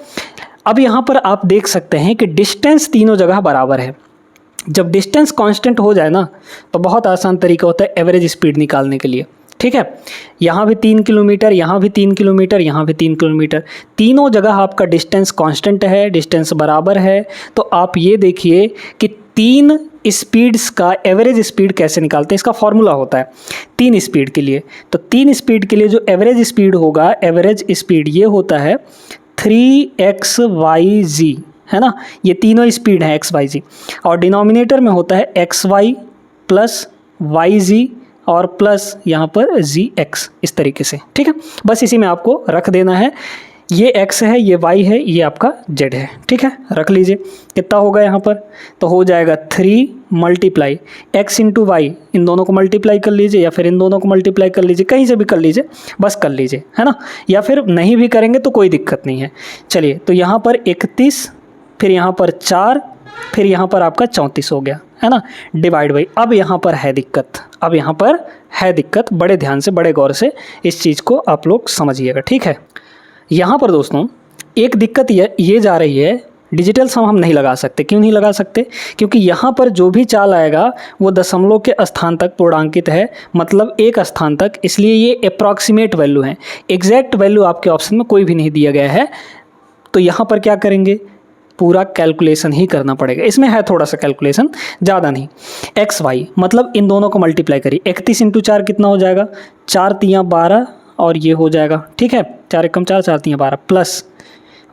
Speaker 1: अब यहाँ पर आप देख सकते हैं कि डिस्टेंस तीनों जगह बराबर है। जब डिस्टेंस कांस्टेंट हो जाए ना तो बहुत आसान तरीका होता है एवरेज स्पीड निकालने के लिए। ठीक है, यहाँ भी 3 किलोमीटर, यहाँ भी 3 किलोमीटर, यहाँ भी 3 किलोमीटर, तीनों जगह आपका डिस्टेंस कांस्टेंट है, डिस्टेंस बराबर है। तो आप ये देखिए कि 3 स्पीड्स का एवरेज स्पीड कैसे निकालते हैं। इसका फॉर्मूला होता है 3 स्पीड के लिए। तो 3 स्पीड के लिए जो एवरेज स्पीड होगा, एवरेज स्पीड ये होता है 3xyz, है ना। ये तीनों स्पीड है xyz, और डिनोमिनेटर में होता है xy प्लस yz और प्लस यहाँ पर zx, इस तरीके से। ठीक है, बस इसी में आपको रख देना है। ये x है, ये y है, ये आपका z है। ठीक है, रख लीजिए। कितना होगा यहाँ पर, तो हो जाएगा 3 मल्टीप्लाई x इंटू वाई, इन दोनों को मल्टीप्लाई कर लीजिए या फिर इन दोनों को मल्टीप्लाई कर लीजिए, कहीं से भी कर लीजिए, बस कर लीजिए, है ना। या फिर नहीं भी करेंगे तो कोई दिक्कत नहीं है। चलिए, तो यहाँ पर 31, फिर यहाँ पर 4, फिर यहाँ पर आपका 34 हो गया, है ना, डिवाइड बाई। अब यहाँ पर है दिक्कत, अब यहाँ पर है दिक्कत। बड़े ध्यान से, बड़े गौर से इस चीज़ को आप लोग समझिएगा। ठीक है, यहाँ पर दोस्तों एक दिक्कत ये जा रही है, डिजिटल सम हम नहीं लगा सकते। क्यों नहीं लगा सकते, क्योंकि यहाँ पर जो भी चाल आएगा वो दशमलव के स्थान तक पूर्णांकित है, मतलब एक स्थान तक, इसलिए ये अप्रॉक्सीमेट वैल्यू है। एग्जैक्ट वैल्यू आपके ऑप्शन में कोई भी नहीं दिया गया है। तो यहाँ पर क्या करेंगे, पूरा कैलकुलेशन ही करना पड़ेगा। इसमें है थोड़ा सा कैलकुलेशन, ज़्यादा नहीं। एक्स वाई मतलब इन दोनों को मल्टीप्लाई करिए। 31 इंटू 4 कितना हो जाएगा, 4 तियाँ 12 और ये हो जाएगा। ठीक है, 4 एकम 4, 4 तियाँ 12 प्लस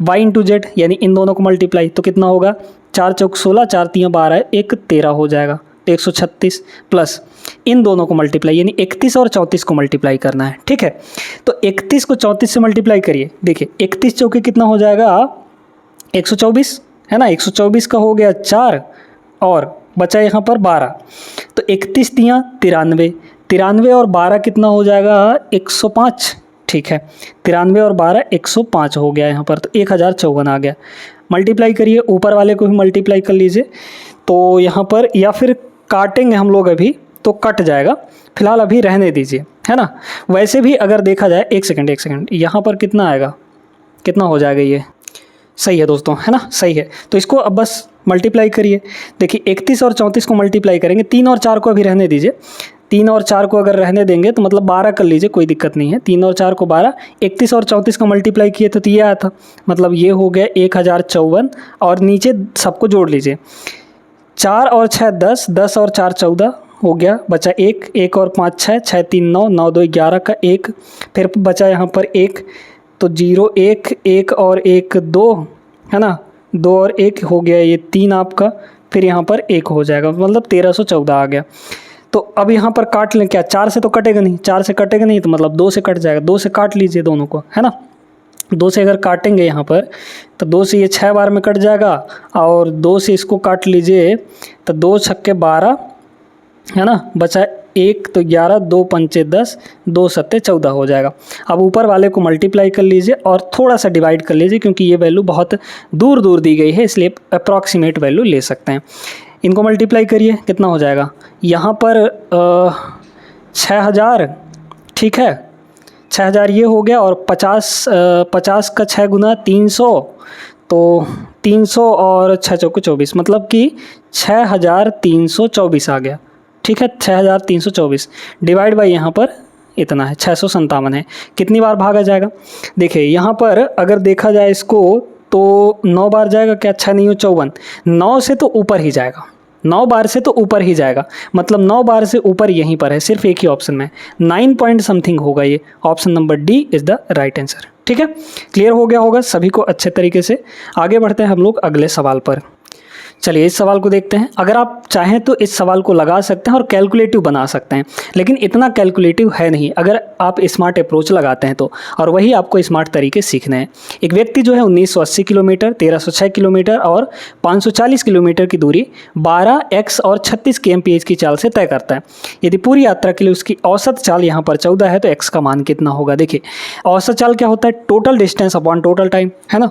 Speaker 1: y इंटू जेड, यानी इन दोनों को मल्टीप्लाई, तो कितना होगा 4 चौक 16, 4 तियाँ 12, 1 13 हो जाएगा, 136 प्लस इन दोनों को मल्टीप्लाई, यानी 31 और 34 को मल्टीप्लाई करना है। ठीक है, तो 31 को 34 से मल्टीप्लाई करिए। देखिए 31 चौके कितना हो जाएगा 124, है ना। 124 का हो गया 4 और बचा यहाँ पर 12, तो 31 तियाँ 93, 93 और 12 कितना हो जाएगा 105। ठीक है, 93 और 12 105 हो गया यहाँ पर, तो 1054 आ गया। मल्टीप्लाई करिए, ऊपर वाले को भी मल्टीप्लाई कर लीजिए। तो यहाँ पर या फिर काटेंगे हम लोग अभी तो कट जाएगा, फिलहाल अभी रहने दीजिए, है ना। वैसे भी अगर देखा जाए, एक सेकंड, यहाँ पर कितना आएगा, कितना हो जाएगा, ये सही है दोस्तों, है ना, सही है। तो इसको अब बस मल्टीप्लाई करिए। देखिए 31 और 34 को मल्टीप्लाई करेंगे, 3 और 4 को अभी रहने दीजिए। 3 और 4 को अगर रहने देंगे तो मतलब 12 कर लीजिए, कोई दिक्कत नहीं है। 3 और 4 को 12, 31 और 34 को मल्टीप्लाई किए तो ये आया था, मतलब ये हो गया 1054 और नीचे सबको जोड़ लीजिए। 4 और 6 10, 10 और 4 14 हो गया, बचा 1, 1 और 5 6, 6 3 9, 9 2 11 का 1, फिर बचा यहाँ पर 1, तो 0 1, 1 और 1 2, है ना, 2 और 1 हो गया, ये 3 आपका, फिर यहाँ पर 1 हो जाएगा, मतलब 1314 आ गया। तो अब यहाँ पर काट लें, क्या 4 से तो कटेगा नहीं, 4 से कटेगा नहीं तो मतलब 2 से कट जाएगा, 2 से काट लीजिए दोनों को, है ना। 2 से अगर काटेंगे यहाँ पर तो 2 से ये 6 बार में कट जाएगा, और 2 से इसको काट लीजिए तो 2 छक्के 12, है ना, बचा 1 तो 11, 2 पंचे 10, 2 सत्ते 14 हो जाएगा। अब ऊपर वाले को मल्टीप्लाई कर लीजिए और थोड़ा सा डिवाइड कर लीजिए, क्योंकि ये वैल्यू बहुत दूर दूर दी गई है, इसलिए अप्रॉक्सीमेट वैल्यू ले सकते हैं। इनको मल्टीप्लाई करिए, कितना हो जाएगा यहाँ पर 6000। ठीक है, 6000 ये हो गया, और 50 का 6 गुना 300, तो 300 और 6 चौके 24, मतलब कि 6324 आ गया। ठीक है, 6324 डिवाइड बाई यहाँ पर इतना है 657 है। कितनी बार भागा जाएगा, देखिए यहाँ पर अगर देखा जाए इसको तो 9 बार जाएगा, क्या 6 नहीं हो 54, 9 से तो ऊपर ही जाएगा, 9 बार से तो ऊपर ही जाएगा, मतलब 9 बार से ऊपर यहीं पर है, सिर्फ एक ही ऑप्शन में 9 पॉइंट समथिंग होगा। ये option number D is the right answer. ठीक है, क्लियर हो गया होगा सभी को अच्छे तरीके से। आगे बढ़ते हैं हम लोग अगले सवाल पर। चलिए इस सवाल को देखते हैं। अगर आप चाहें तो इस सवाल को लगा सकते हैं और कैलकुलेटिव बना सकते हैं, लेकिन इतना कैलकुलेटिव है नहीं अगर आप स्मार्ट अप्रोच लगाते हैं तो, और वही आपको स्मार्ट तरीके सीखने हैं। एक व्यक्ति जो है 1980 किलोमीटर, 1306 किलोमीटर और 540 किलोमीटर की दूरी 12x और 36 kmph की चाल से तय करता है। यदि पूरी यात्रा के लिए उसकी औसत चाल यहाँ पर 14 है तो x का मान कितना होगा। देखिए औसत चाल क्या होता है, total distance upon total time, है ना,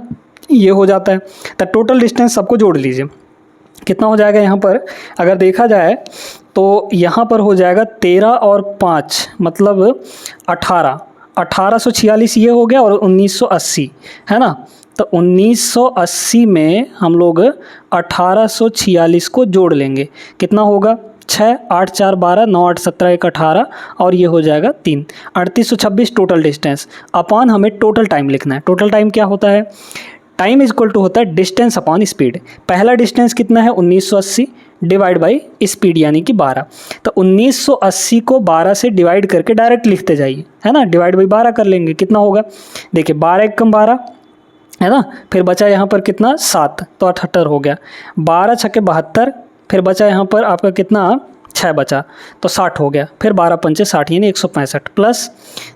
Speaker 1: ये हो जाता है। तो टोटल डिस्टेंस सबको जोड़ लीजिए, कितना हो जाएगा यहाँ पर अगर देखा जाए तो यहाँ पर हो जाएगा 13 और 5 मतलब 18, 1846 ये हो गया और 1980 है ना। तो 1980 में हम लोग 1846 को जोड़ लेंगे, कितना होगा 6, 8 4 12, 9 8 17 1 18 और ये हो जाएगा 3, 3826 टोटल डिस्टेंस अपॉन हमें टोटल टाइम लिखना है। टोटल टाइम क्या होता है, टाइम इज इक्वल टू होता है डिस्टेंस अपॉन स्पीड। पहला डिस्टेंस कितना है 1980 डिवाइड बाई स्पीड यानी कि 12। तो 1980 को 12 से डिवाइड करके डायरेक्ट लिखते जाइए, है ना, डिवाइड बाई 12 कर लेंगे, कितना होगा देखिए 12 1 12 है ना, फिर बचा यहाँ पर कितना 7 तो 78 हो गया, 12 छक्के 72, फिर बचा यहाँ पर आपका कितना 6 बचा तो 60 हो गया, फिर 12 पंचे 60 यानी 165 प्लस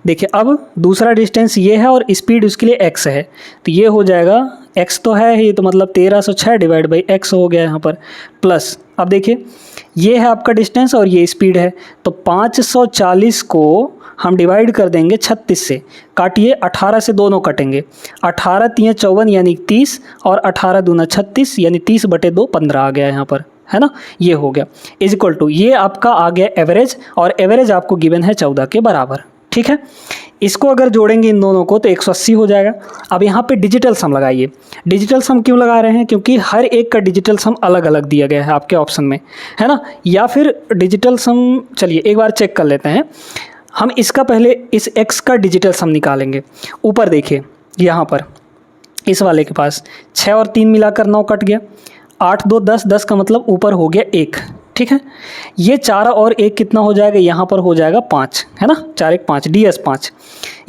Speaker 1: देखिए अब दूसरा डिस्टेंस ये है और स्पीड उसके लिए x है तो ये हो जाएगा x तो है ही तो मतलब 1306 डिवाइड बाई x हो गया यहाँ पर प्लस अब देखिए ये है आपका डिस्टेंस और ये स्पीड है तो 540 को हम डिवाइड कर देंगे 36 से, काटिए 18 से दोनों कटेंगे, 18 3 54 यानी 30 और 18 दूना 36 यानी 30/2 15 आ गया यहाँ पर, है ना, ये हो गया इज इक्वल टू ये आपका आ गया एवरेज और एवरेज आपको गिवन है 14 के बराबर। ठीक है, इसको अगर जोड़ेंगे इन दोनों को तो 180 हो जाएगा। अब यहाँ पे डिजिटल सम लगाइए। डिजिटल सम क्यों लगा रहे हैं, क्योंकि हर एक का डिजिटल सम अलग अलग दिया गया है आपके ऑप्शन में, है ना, या फिर डिजिटल सम चलिए एक बार चेक कर लेते हैं हम। इसका पहले इस x का डिजिटल सम निकालेंगे। ऊपर देखिए यहाँ पर इस वाले के पास 6 और 3 मिलाकर 9 कट गया, 8 2 10, 10 का मतलब ऊपर हो गया 1, ठीक है। ये 4 और 1 कितना हो जाएगा, यहाँ पर हो जाएगा 5, है ना, 4 1 5 DS 5।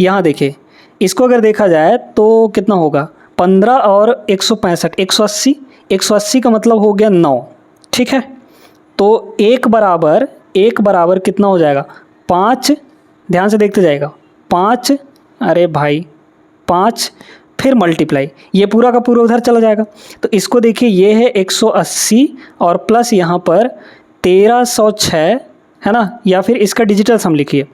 Speaker 1: यहाँ देखिए इसको अगर देखा जाए तो कितना होगा 15 और 165 180, 180 का मतलब हो गया 9, ठीक है। तो एक बराबर कितना हो जाएगा 5, ध्यान से देखते जाएगा 5, अरे भाई 5 फिर मल्टीप्लाई, ये पूरा का पूरा उधर चला जाएगा। तो इसको देखिए ये है 180 और प्लस यहाँ पर 1306, है ना, या फिर इसका डिजिटल सम लिखिए।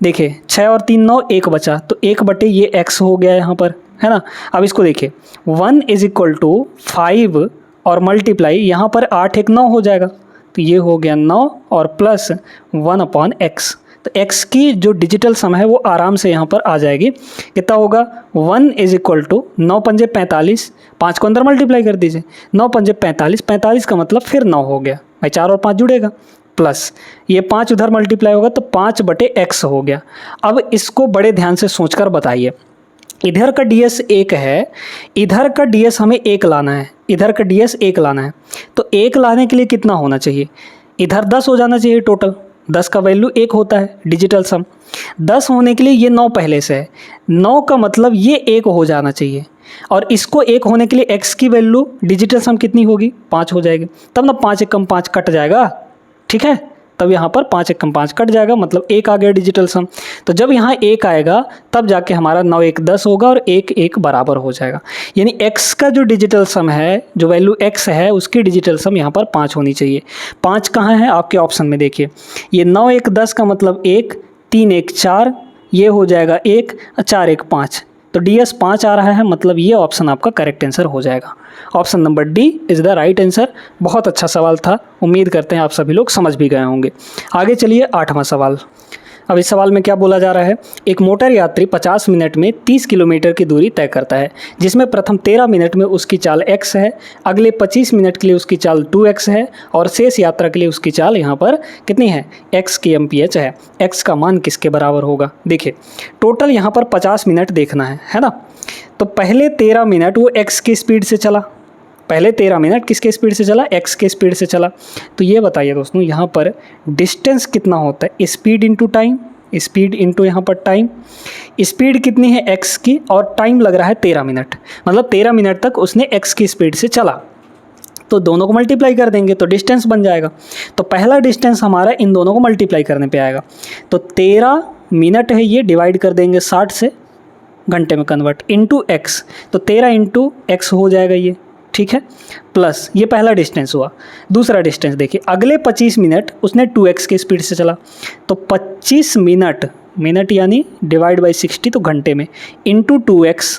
Speaker 1: देखिए 6 और 3 9, 1 बचा तो 1 ये x हो गया यहाँ पर, है ना। अब इसको देखिए 1 इज इक्वल टू 5 और मल्टीप्लाई यहाँ पर 8 1 9 हो जाएगा तो ये हो गया 9 और प्लस 1/x। तो x की जो डिजिटल सम है वो आराम से यहाँ पर आ जाएगी, कितना होगा 1 इज इक्वल टू 9 पंजे 45, 5 को अंदर मल्टीप्लाई कर दीजिए, 9 पंजे 45, 45 का मतलब फिर 9 हो गया भाई, 4 और 5 जुड़ेगा प्लस ये 5 उधर मल्टीप्लाई होगा तो 5/x हो गया। अब इसको बड़े ध्यान से सोचकर बताइए, इधर का ds 1 है, इधर का ds हमें 1 लाना है, इधर का ds 1 लाना है, तो 1 लाने के लिए कितना होना चाहिए, इधर 10 हो जाना चाहिए टोटल, 10 का वैल्यू 1 होता है डिजिटल सम। 10 होने के लिए ये 9 पहले से है, 9 का मतलब ये 1 हो जाना चाहिए और इसको 1 होने के लिए x की वैल्यू डिजिटल सम कितनी होगी 5 हो जाएगी, तब ना 5 1 कम 5 कट जाएगा, ठीक है, तब यहाँ पर 5 1 कम 5 कट जाएगा मतलब 1 आ गया डिजिटल सम। तो जब यहाँ 1 आएगा तब जाके हमारा 9 1 10 होगा और 1 1 बराबर हो जाएगा, यानी x का जो डिजिटल सम है, जो वैल्यू x है उसकी डिजिटल सम यहाँ पर 5 होनी चाहिए। 5 कहाँ है आपके ऑप्शन में, देखिए ये 9 1 10 का मतलब 1, 3 1 4, ये हो जाएगा 1, 4 1 5, तो DS 5 आ रहा है, मतलब ये ऑप्शन आपका करेक्ट आंसर हो जाएगा। Option number D is the right answer. बहुत अच्छा सवाल था, उम्मीद करते हैं आप सभी लोग समझ भी गए होंगे। आगे चलिए 8वां सवाल। अब इस सवाल में क्या बोला जा रहा है, एक मोटर यात्री 50 मिनट में 30 किलोमीटर की दूरी तय करता है, जिसमें प्रथम 13 मिनट में उसकी चाल x है, अगले 25 मिनट के लिए उसकी चाल 2x है और शेष यात्रा के लिए उसकी चाल यहाँ पर कितनी है x kmph है। x का मान किसके बराबर होगा, देखिए टोटल यहाँ पर 50 मिनट देखना है ना। तो पहले 13 मिनट वो x की स्पीड से चला, पहले 13 मिनट किसके स्पीड से चला, x के स्पीड से चला। तो ये बताइए दोस्तों यहाँ पर डिस्टेंस कितना होता है, speed into time, speed into यहाँ पर टाइम। स्पीड कितनी है x की और टाइम लग रहा है 13 मिनट, मतलब 13 मिनट तक उसने x की स्पीड से चला, तो दोनों को मल्टीप्लाई कर देंगे तो डिस्टेंस बन जाएगा। तो पहला डिस्टेंस हमारा इन दोनों को मल्टीप्लाई करने पे आएगा, तो 13 मिनट है ये, डिवाइड कर देंगे 60 से, घंटे में कन्वर्ट, इंटू x, तो 13 इंटू x हो जाएगा ये, ठीक है, प्लस ये पहला डिस्टेंस हुआ। दूसरा डिस्टेंस देखिए, अगले 25 मिनट उसने 2x की स्पीड से चला, तो 25 मिनट यानी डिवाइड बाई 60, तो घंटे में, इंटू 2x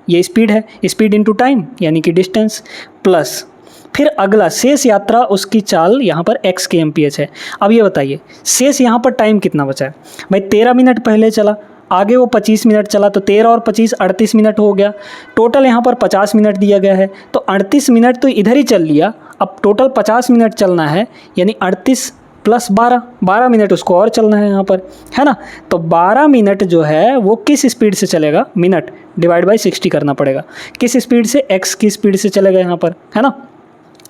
Speaker 1: ये स्पीड है, स्पीड इंटू टाइम यानी कि डिस्टेंस, प्लस फिर अगला शेष यात्रा उसकी चाल यहाँ पर x kmph है। अब ये बताइए शेष यहाँ पर टाइम कितना बचा है भाई, 13 मिनट पहले चला, आगे वो 25 मिनट चला, तो 13 और 25 38 मिनट हो गया। टोटल यहाँ पर 50 मिनट दिया गया है, तो 38 मिनट तो इधर ही चल लिया, अब टोटल 50 मिनट चलना है, यानी 38 प्लस 12 मिनट उसको और चलना है यहाँ पर, है ना। तो 12 मिनट जो है वो किस स्पीड से चलेगा, मिनट डिवाइड बाई 60 करना पड़ेगा, किस स्पीड से, x की स्पीड से चलेगा यहाँ पर, है ना।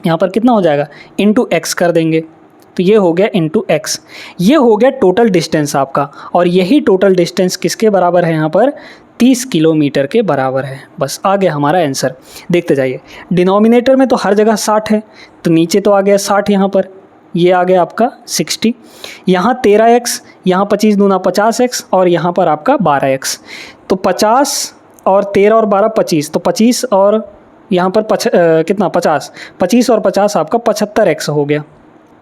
Speaker 1: यहाँ पर कितना हो जाएगा, इंटू एक्स कर देंगे, तो ये हो गया इंटू एक्स। ये हो गया टोटल डिस्टेंस आपका, और यही टोटल डिस्टेंस किसके बराबर है यहाँ पर, 30 किलोमीटर के बराबर है। बस आ गया हमारा आंसर। देखते जाइए, डिनोमिनेटर में तो हर जगह 60 है, तो नीचे तो आ गया 60, यहाँ पर ये आ गया आपका 60, यहाँ 13x, यहाँ 25 दूना 50x, और यहाँ पर आपका 12x। तो 50 और 13 और 12 25, तो 25 और यहाँ पर कितना 50, 25 और 50 आपका 75x हो गया,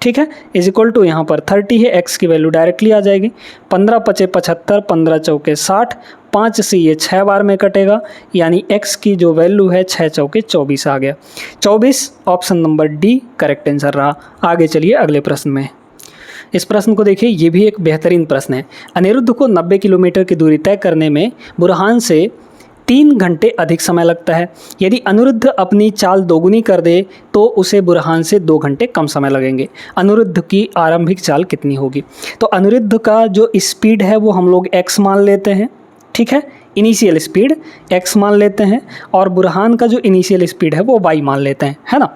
Speaker 1: ठीक है। इज इक्वल टू यहाँ पर 30 है, x की वैल्यू डायरेक्टली आ जाएगी, 15 पचे 75, 15 चौके 60, 5 से ये 6 बार में कटेगा, यानी x की जो वैल्यू है 6 चौके 24 आ गया। 24 option number D correct answer रहा। आगे चलिए अगले प्रश्न में। इस प्रश्न को देखिए, ये भी एक बेहतरीन प्रश्न है। अनिरुद्ध को 90 किलोमीटर की दूरी तय करने में बुरहान से 3 घंटे अधिक समय लगता है। यदि अनिरुद्ध अपनी चाल दोगुनी कर दे तो उसे बुरहान से 2 घंटे कम समय लगेंगे। अनिरुद्ध की आरंभिक चाल कितनी होगी। तो अनिरुद्ध का जो स्पीड है वो हम लोग x मान लेते हैं, ठीक है, इनिशियल स्पीड x मान लेते हैं, और बुरहान का जो इनिशियल स्पीड है वो y मान लेते हैं, है ना।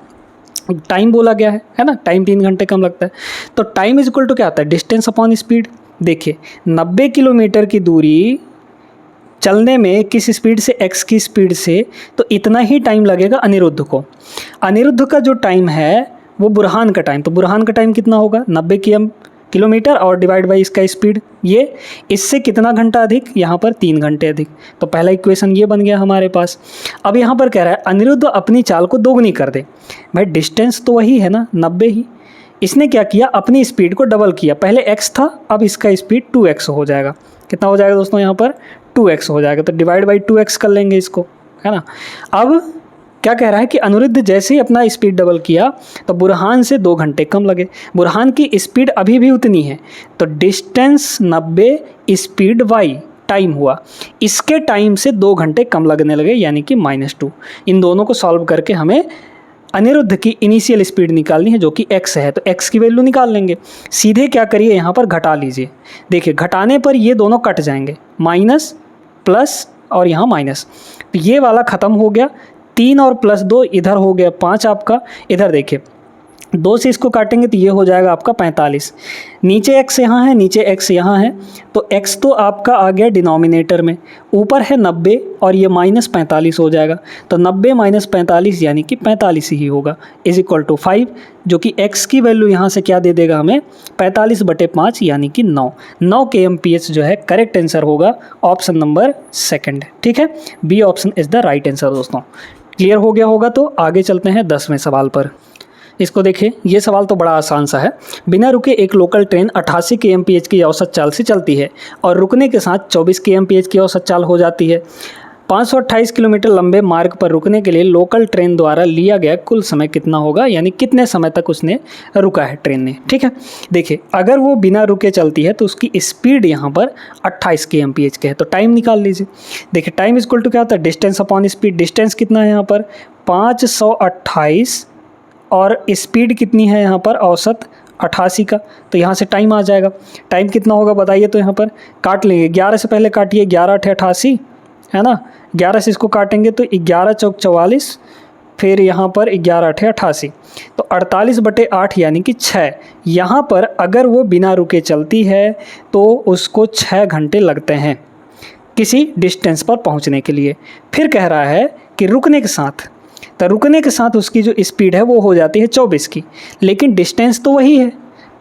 Speaker 1: टाइम बोला गया है ना, टाइम 3 घंटे कम लगता है। तो टाइम इज इक्वल टू क्या आता है, डिस्टेंस अपॉन स्पीड। देखिए 90 किलोमीटर की दूरी चलने में किस स्पीड से, x की स्पीड से, तो इतना ही टाइम लगेगा अनिरुद्ध को। अनिरुद्ध का जो टाइम है वो बुरहान का टाइम, तो बुरहान का टाइम कितना होगा, 90 किलोमीटर और डिवाइड बाई इसका स्पीड, ये इससे कितना घंटा अधिक, यहाँ पर 3 घंटे अधिक। तो पहला इक्वेशन ये बन गया हमारे पास। अब यहाँ पर कह रहा है अनिरुद्ध अपनी चाल को दोगुनी कर दे। भाई डिस्टेंस तो वही है ना, 90 ही, इसने क्या किया, अपनी स्पीड को डबल किया। पहले x था, अब इसका स्पीड 2x हो जाएगा। कितना हो जाएगा दोस्तों, यहाँ पर 2x हो जाएगा, तो डिवाइड बाई 2x कर लेंगे इसको, है ना। अब क्या कह रहा है कि अनिरुद्ध जैसे ही अपना स्पीड डबल किया तो बुरहान से 2 घंटे कम लगे। बुरहान की स्पीड अभी भी उतनी है, तो डिस्टेंस 90, स्पीड y टाइम हुआ, इसके टाइम से 2 घंटे कम लगने लगे, यानी कि -2। इन दोनों को सॉल्व करके हमें अनिरुद्ध की इनिशियल स्पीड निकालनी है जो कि x है, तो x की वैल्यू निकाल लेंगे। सीधे क्या करिए, यहाँ पर घटा लीजिए। देखिए घटाने पर ये दोनों कट जाएंगे, माइनस प्लस और यहाँ माइनस, तो ये वाला ख़त्म हो गया। 3 और प्लस 2 इधर हो गया 5 आपका। इधर देखिए 2 से इसको काटेंगे तो ये हो जाएगा आपका 45। नीचे x यहाँ है, नीचे x यहाँ है, तो x तो आपका आ गया डिनोमिनेटर में, ऊपर है 90 और ये -45 हो जाएगा, तो 90 - 45 यानी कि 45 ही होगा, इज इक्वल टू 5, जो कि x की वैल्यू यहाँ से क्या दे देगा हमें, 45/5 यानी कि 9 kmph जो है करेक्ट आंसर होगा, ऑप्शन नंबर सेकंड, ठीक है। B option is the right answer. दोस्तों क्लियर हो गया होगा, तो आगे चलते हैं 10वें सवाल पर। इसको देखिए, ये सवाल तो बड़ा आसान सा है। बिना रुके एक लोकल ट्रेन 88 kmph की औसत चाल से चलती है और रुकने के साथ 24 kmph की औसत चाल हो जाती है। 528 किलोमीटर लंबे मार्ग पर रुकने के लिए लोकल ट्रेन द्वारा लिया गया कुल समय कितना होगा, यानी कितने समय तक उसने रुका है ट्रेन ने, ठीक है। देखिए अगर वो बिना रुके चलती है तो उसकी स्पीड यहाँ पर 28 kmph के है, तो टाइम निकाल लीजिए। देखिए टाइम इज इक्वल टू क्या होता है, डिस्टेंस अपॉन स्पीड। डिस्टेंस कितना है यहाँ पर 528 और स्पीड कितनी है यहाँ पर, औसत 88 का, तो यहाँ से टाइम आ जाएगा। टाइम कितना होगा बताइए, तो यहाँ पर काट लेंगे, 11 से पहले काटिए, 11 × 8 = 88, है ना। 11 से इसको काटेंगे तो 11 × 4 = 44, फिर यहाँ पर 11 × 8 = 88, तो 48/8 यानी कि 6। यहाँ पर अगर वो बिना रुके चलती है तो उसको 6 घंटे लगते हैं किसी डिस्टेंस पर पहुँचने के लिए। फिर कह रहा है कि रुकने के साथ, तो रुकने के साथ उसकी जो स्पीड है वो हो जाती है 24 की, लेकिन डिस्टेंस तो वही है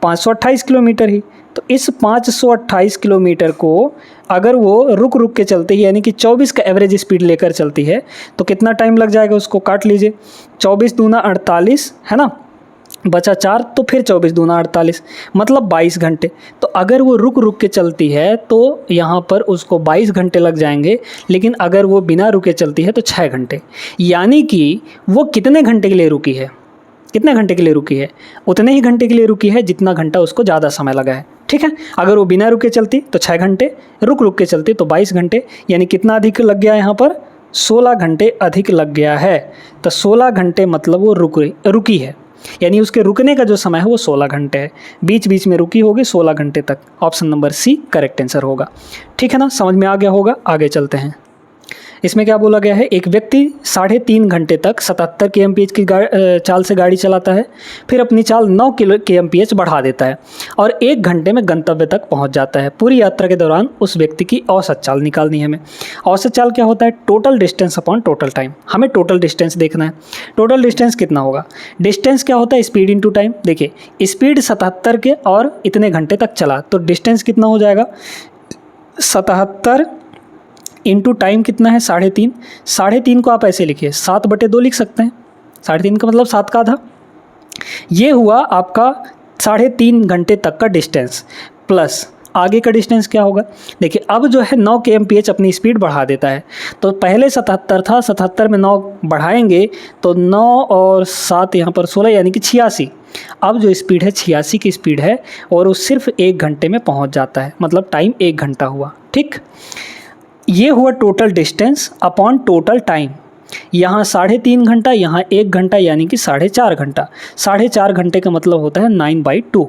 Speaker 1: 528 किलोमीटर ही। तो इस 528 किलोमीटर को अगर वो रुक रुक के चलती है, यानी कि 24 का एवरेज स्पीड लेकर चलती है, तो कितना टाइम लग जाएगा, उसको काट लीजिए। 24 दूना 48, है ना, बचा 4, तो फिर 24 दूना 48, मतलब 22 घंटे। तो अगर वो रुक रुक के चलती है तो यहाँ पर उसको 22 घंटे लग जाएंगे, लेकिन अगर वो बिना रुके चलती है तो 6 घंटे। यानी कि वो कितने घंटे के लिए रुकी है, कितने घंटे के लिए रुकी है? उतने ही घंटे के लिए रुकी है जितना घंटा उसको ज़्यादा समय लगा है। ठीक है, अगर वो बिना रुके चलती तो 6 घंटे, रुक के चलती तो 22 घंटे, यानी कितना अधिक लग गया यहाँ पर? 16 घंटे अधिक लग गया है। तो 16 घंटे मतलब वो रुकी है, यानी उसके रुकने का जो समय है वो 16 घंटे है। बीच बीच में रुकी होगी 16 घंटे तक। Option number C correct answer होगा। ठीक है ना, समझ में आ गया होगा। आगे चलते हैं। इसमें क्या बोला गया है? एक व्यक्ति 3.5 घंटे तक 77 kmph की चाल से गाड़ी चलाता है, फिर अपनी चाल 9 kmph बढ़ा देता है और 1 घंटे में गंतव्य तक पहुंच जाता है। पूरी यात्रा के दौरान उस व्यक्ति की औसत चाल निकालनी है हमें। औसत चाल क्या होता है? Total distance upon total time. हमें टोटल डिस्टेंस देखना है। टोटल डिस्टेंस कितना होगा? डिस्टेंस क्या होता है? Speed into time. देखिए स्पीड 77 के और इतने घंटे तक चला तो डिस्टेंस कितना हो जाएगा? 77 इंटू टाइम कितना है? 3.5। 3.5 को आप ऐसे लिखिए 7/2 लिख सकते हैं। 3.5 का मतलब 7 का आधा। ये हुआ आपका 3.5 घंटे तक का डिस्टेंस, प्लस आगे का डिस्टेंस क्या होगा? देखिए अब जो है 9 kmph अपनी स्पीड बढ़ा देता है। तो पहले 77 था, 77 में 9 बढ़ाएंगे तो 9 और 7 यहाँ पर 16 यानी कि 86। अब जो स्पीड है 86 की स्पीड है और वो सिर्फ 1 घंटे में पहुँच जाता है, मतलब टाइम 1 घंटा हुआ। ठीक, ये हुआ total distance upon total time. यहाँ 3.5 घंटा, यहाँ 1 घंटा, यानी कि 4.5 घंटा। 4.5 घंटे का मतलब होता है 9/2।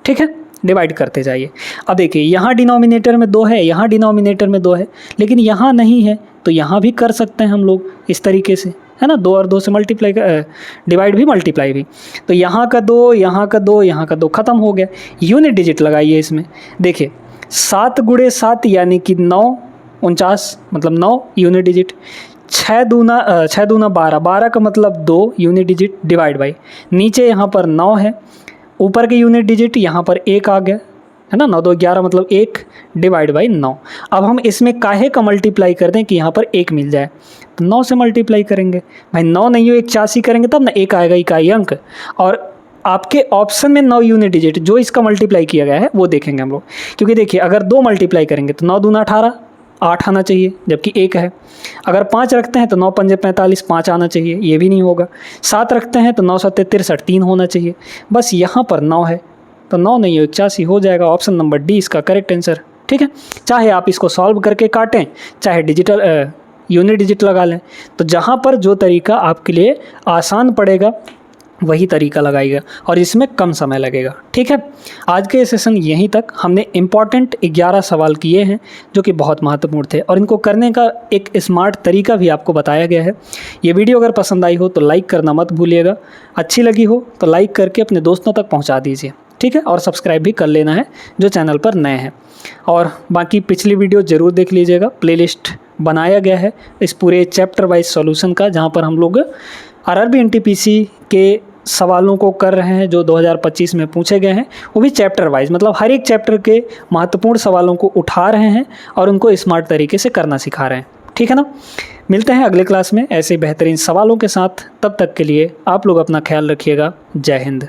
Speaker 1: ठीक है, डिवाइड करते जाइए। अब देखिए यहाँ डिनोमिनेटर में 2 है, यहाँ डिनोमिनेटर में 2 है, लेकिन यहाँ नहीं है तो यहाँ भी कर सकते हैं हम लोग इस तरीके से, है ना। 2 और 2 से मल्टीप्लाई डिवाइड भी मल्टीप्लाई भी। तो यहाँ का 2, यहाँ का 2, यहाँ का 2 ख़त्म हो गया। यूनिट डिजिट लगाइए इसमें। देखिए 7 × 7 यानी कि 9, 49 मतलब 9 यूनिट डिजिट। 6 दूना 12, 12 का मतलब 2 यूनिट डिजिट डिवाइड बाई। नीचे यहाँ पर 9 है, ऊपर के यूनिट डिजिट यहाँ पर 1 आ गया, है ना। 9 2 11 मतलब 1 डिवाइड बाई 9। अब हम इसमें काहे का मल्टीप्लाई कर दें कि यहाँ पर 1 मिल जाए, तो 9 से मल्टीप्लाई करेंगे। भाई 9 नहीं हो 81 करेंगे तब ना 1 आएगा, इकाई अंक। और आपके ऑप्शन में 9 यूनिट डिजिट जो इसका मल्टीप्लाई किया गया है वो देखेंगे हम लोग, क्योंकि देखिए अगर 2 मल्टीप्लाई करेंगे तो 9 दूना 18, 8 आना चाहिए, जबकि 1 है। अगर 5 रखते हैं तो 9 पंजे 45, 5 आना चाहिए, ये भी नहीं होगा। 7 रखते हैं तो 9 7 63, 3 होना चाहिए। बस यहाँ पर 9 है तो 9 नहीं हो 81 हो जाएगा। ऑप्शन नंबर डी इसका करेक्ट आंसर। ठीक है, चाहे आप इसको सॉल्व करके काटें, चाहे डिजिटल यूनिट डिजिट लगा लें, तो जहाँ पर जो तरीका आपके लिए आसान पड़ेगा वही तरीका लगाइएगा और इसमें कम समय लगेगा। ठीक है, आज के सेशन यहीं तक। हमने इम्पॉर्टेंट 11 सवाल किए हैं जो कि बहुत महत्वपूर्ण थे और इनको करने का एक स्मार्ट तरीका भी आपको बताया गया है। ये वीडियो अगर पसंद आई हो तो लाइक करना मत भूलिएगा, अच्छी लगी हो तो लाइक करके अपने दोस्तों तक पहुँचा दीजिए। ठीक है, और सब्सक्राइब भी कर लेना है जो चैनल पर नए हैं। और बाकी पिछली वीडियो ज़रूर देख लीजिएगा, प्लेलिस्ट बनाया गया है इस पूरे चैप्टर वाइज सॉल्यूशन का, जहाँ पर हम लोग RRB NTPC के सवालों को कर रहे हैं जो 2025 में पूछे गए हैं, वो भी चैप्टर वाइज, मतलब हर एक चैप्टर के महत्वपूर्ण सवालों को उठा रहे हैं और उनको स्मार्ट तरीके से करना सिखा रहे हैं। ठीक है ना, मिलते हैं अगले क्लास में ऐसे बेहतरीन सवालों के साथ। तब तक के लिए आप लोग अपना ख्याल रखिएगा। जय हिंद।